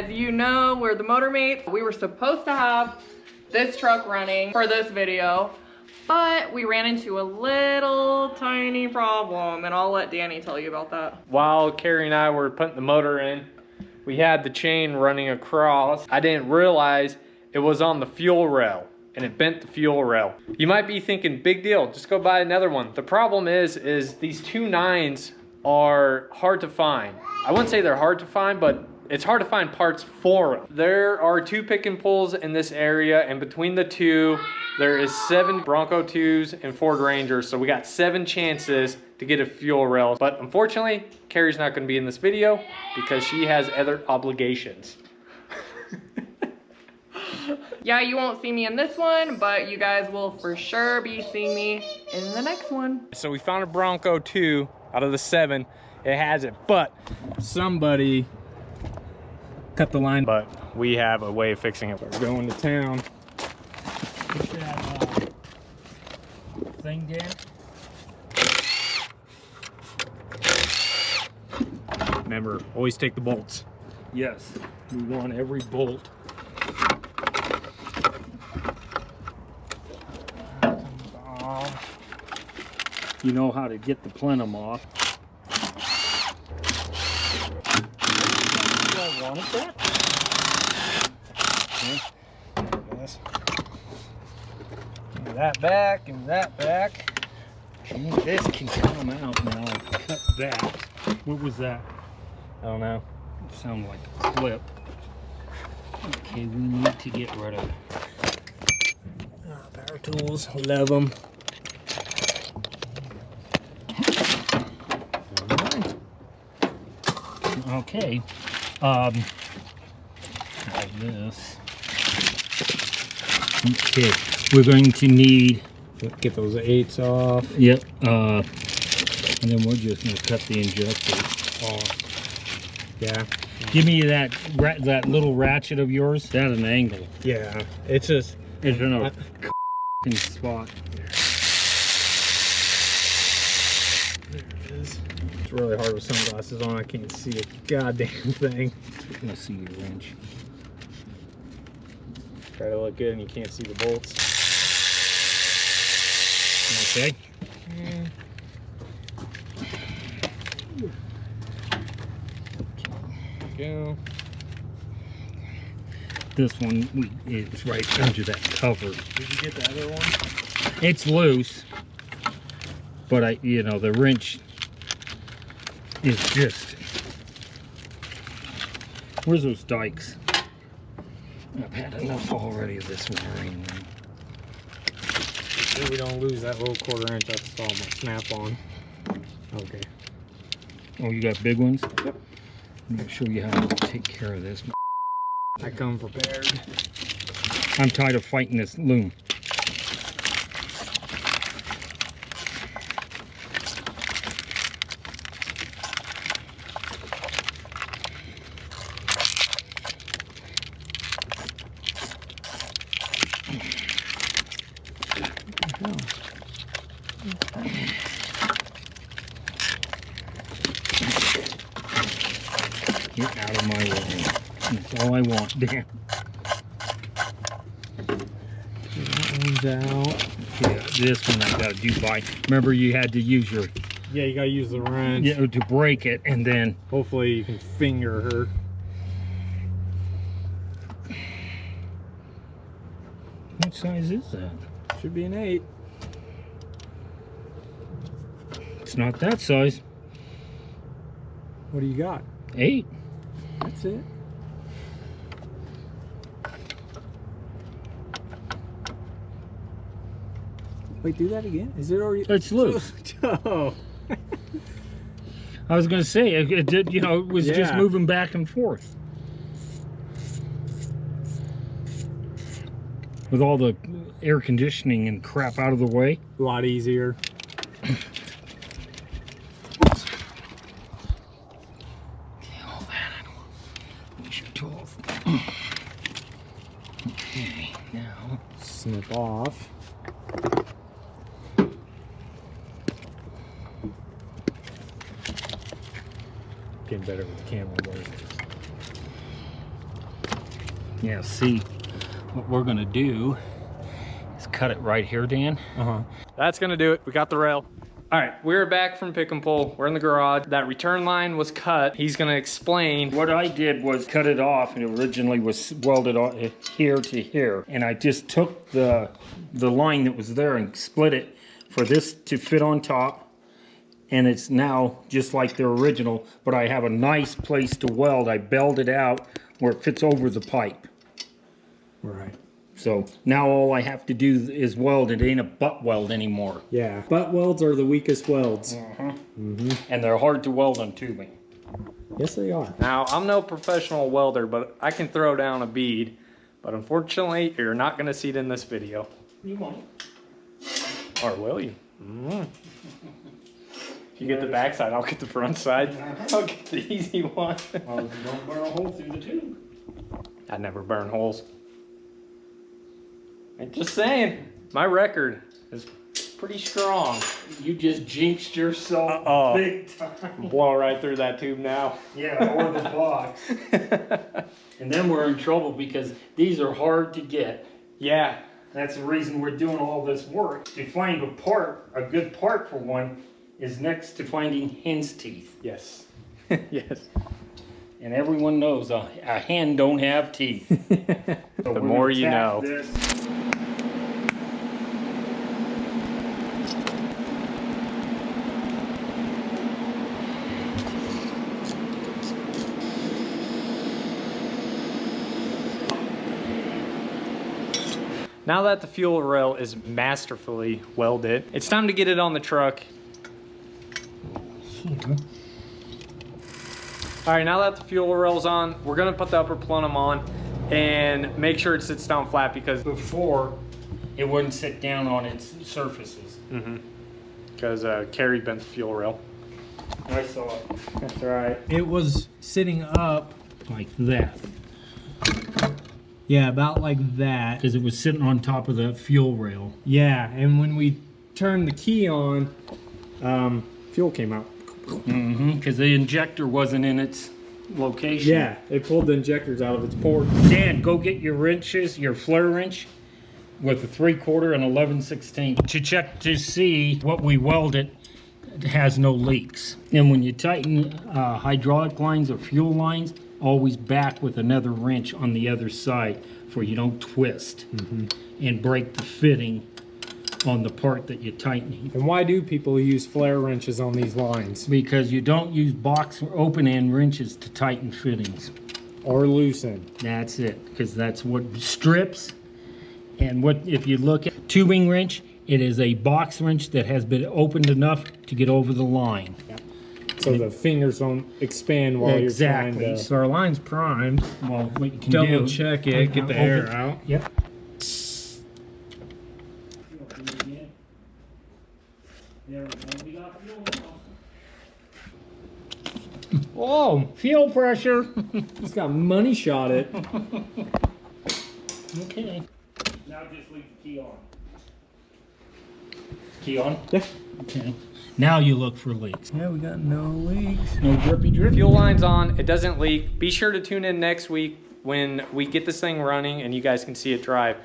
as you know, we're the Motor Mates. We were supposed to have this truck running for this video, but we ran into a little tiny problem, and I'll let Danny tell you about that. While Carrie and I were putting the motor in, we had the chain running across. I didn't realize it was on the fuel rail, and it bent the fuel rail. You might be thinking, big deal, just go buy another one. The problem is these 2 9s are hard to find. I wouldn't say they're hard to find, but it's hard to find parts for them. There are 2 pick and pulls in this area, and between the 2, there is 7 Bronco 2s and Ford Rangers, so we got 7 chances to get a fuel rail. But unfortunately, Carrie's not gonna be in this video because she has other obligations. Yeah, you won't see me in this one, but you guys will for sure be seeing me in the next one. So we found a Bronco 2 out of the 7. It has it, but somebody cut the line. But we have a way of fixing it. We're going to town. Get that thing down. Remember, always take the bolts. Yes, we want every bolt. You know how to get the plenum off. Do I wanted that? Okay. Yes. Give that back, give that back. And this can come out now. Cut that. What was that? I don't know. It sounded like a clip. Okay, we need to get rid of power tools. Love them. Okay, like this. Okay, we're going to need, Get those 8s off. yep, and then we're just going to cut the injector off. Yeah. Give me that little ratchet of yours. That's an angle. Yeah. It's just, It's in a spot. there it is. It's really hard with sunglasses on. I can't see a goddamn thing. I'm going to see your wrench. Try to look good and you can't see the bolts. Okay. Go. This one is right under that cover. Did you get the other one? It's loose, but you know, the wrench is just. Where's those dikes? I've had enough already of this wiring. So we don't lose that little 1/4 inch. That's all my snap-on. Okay. Oh, you got big ones? Yep. I'm gonna show you how to take care of this. I come prepared. I'm tired of fighting this loom. Get out of my way. That's all I want. Damn. That one's out. Yeah, this one I gotta do by. Remember, you had to use your Yeah, you gotta use the wrench. to break it, and then Hopefully you can finger her. what size is that? Should be an 8. It's not that size. What do you got? 8. That's it. Wait, do that again? Is it already? It's loose. Oh. I was gonna say it did. You know, it was just Yeah. moving back and forth with all the air conditioning and crap out of the way. A lot easier. All that I don't. Use your tools. Okay, now Snip off. Getting better with the camera work. Yeah, see, what we're gonna do is cut it right here, Dan. That's gonna do it. We got the rail. All right, we're back from pick and pull. We're in the garage. That return line was cut. He's gonna explain. What I did was cut it off, and it originally was welded on here to here. And I just took the line that was there and split it for this to fit on top. And it's now just like the original, but I have a nice place to weld. I belled it out where it fits over the pipe. Right. So now all I have to do is weld. It ain't a butt weld anymore. Yeah. Butt welds are the weakest welds. And they're hard to weld on tubing. Yes, they are. Now, I'm no professional welder, but I can throw down a bead. But unfortunately, you're not gonna see it in this video. You won't. Or will you? If you get the back side, I'll get the front side. I'll get the easy one. Don't burn a hole through the tube. I never burn holes. I'm just saying, my record is pretty strong. You just jinxed yourself Uh-oh. big time. Blow right through that tube now. Yeah, or the box. And then we're in trouble because these are hard to get. Yeah. That's the reason we're doing all this work. To find a good part for one, is next to finding hen's teeth. Yes. Yes. And everyone knows a hen don't have teeth. So The we're more gonna you tap know. this. Now that the fuel rail is masterfully welded, it's time to get it on the truck. All right, now that the fuel rail's on, we're gonna put the upper plenum on and make sure it sits down flat because Before, it wouldn't sit down on its surfaces. Carrie bent the fuel rail. I saw it. That's right. It was sitting up, Like that. yeah, about like that. Because it was sitting on top of the fuel rail. Yeah, and when we turned the key on, fuel came out. Because the injector wasn't in its location. Yeah, it pulled the injectors out of its port. Dan, go get your wrenches, your flare wrench with a 3/4 and 11/16 to check to see what we welded has no leaks. And when you tighten hydraulic lines or fuel lines, always back with another wrench on the other side for you don't twist and break the fitting on the part that you're tightening. And why do people use flare wrenches on these lines? Because you don't use box or open end wrenches to tighten fittings. Or loosen? That's it, because that's what strips. And what if you look at tubing wrench, it is a box wrench that has been opened enough to get over the line. So the fingers don't expand while you're trying Exactly. to... So our line's primed. Well, what you can do... Double check it, get the air out. Yep. Oh, fuel pressure. It's got money shot it. Okay. Now just leave the key on. Key on? Yeah. Okay. Now you look for leaks. Yeah, we got no leaks. No drippy drip. Fuel line's on, it doesn't leak. Be sure to tune in next week when we get this thing running and you guys can see it drive.